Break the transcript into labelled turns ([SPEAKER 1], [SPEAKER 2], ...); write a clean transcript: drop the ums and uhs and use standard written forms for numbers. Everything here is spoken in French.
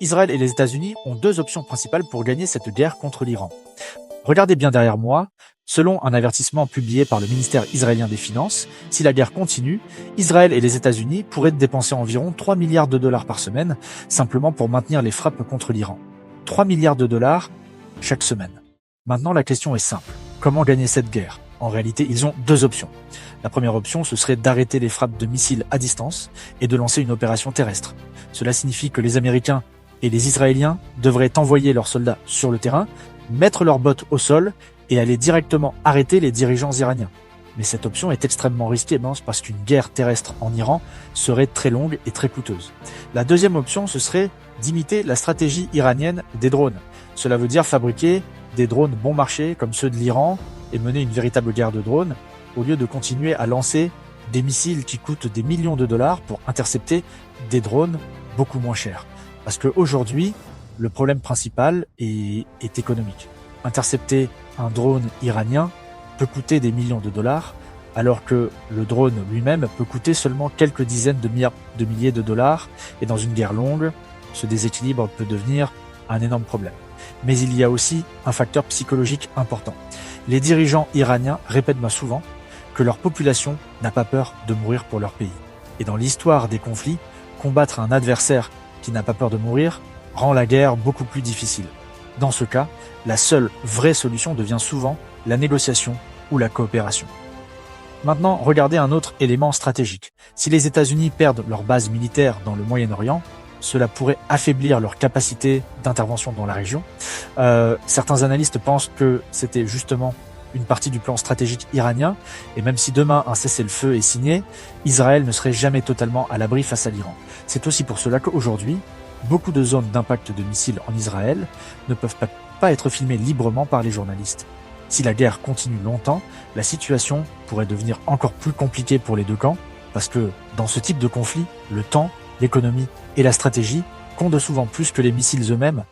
[SPEAKER 1] Israël et les États-Unis ont deux options principales pour gagner cette guerre contre l'Iran. Regardez bien derrière moi, selon un avertissement publié par le ministère israélien des Finances, si la guerre continue, Israël et les États-Unis pourraient dépenser environ 3 milliards de dollars par semaine, simplement pour maintenir les frappes contre l'Iran. 3 milliards de dollars chaque semaine. Maintenant, la question est simple. Comment gagner cette guerre? En réalité, ils ont deux options. La première option, ce serait d'arrêter les frappes de missiles à distance et de lancer une opération terrestre. Cela signifie que les Américains et les Israéliens devraient envoyer leurs soldats sur le terrain, mettre leurs bottes au sol et aller directement arrêter les dirigeants iraniens. Mais cette option est extrêmement risquée parce qu'une guerre terrestre en Iran serait très longue et très coûteuse. La deuxième option, ce serait d'imiter la stratégie iranienne des drones. Cela veut dire fabriquer des drones bon marché comme ceux de l'Iran et mener une véritable guerre de drones au lieu de continuer à lancer des missiles qui coûtent des millions de dollars pour intercepter des drones beaucoup moins chers. Parce qu'aujourd'hui, le problème principal est économique. Intercepter un drone iranien peut coûter des millions de dollars, alors que le drone lui-même peut coûter seulement quelques dizaines de milliers de dollars, et dans une guerre longue, ce déséquilibre peut devenir un énorme problème. Mais il y a aussi un facteur psychologique important. Les dirigeants iraniens répètent souvent que leur population n'a pas peur de mourir pour leur pays. Et dans l'histoire des conflits, combattre un adversaire qui n'a pas peur de mourir rend la guerre beaucoup plus difficile. Dans ce cas, la seule vraie solution devient souvent la négociation ou la coopération. Maintenant, regardez un autre élément stratégique. Si les États-Unis perdent leur base militaire dans le Moyen-Orient, cela pourrait affaiblir leur capacité d'intervention dans la région. Certains analystes pensent que c'était justement une partie du plan stratégique iranien, et même si demain un cessez-le-feu est signé, Israël ne serait jamais totalement à l'abri face à l'Iran. C'est aussi pour cela qu'aujourd'hui, beaucoup de zones d'impact de missiles en Israël ne peuvent pas être filmées librement par les journalistes. Si la guerre continue longtemps, la situation pourrait devenir encore plus compliquée pour les deux camps, parce que dans ce type de conflit, le temps, l'économie et la stratégie comptent souvent plus que les missiles eux-mêmes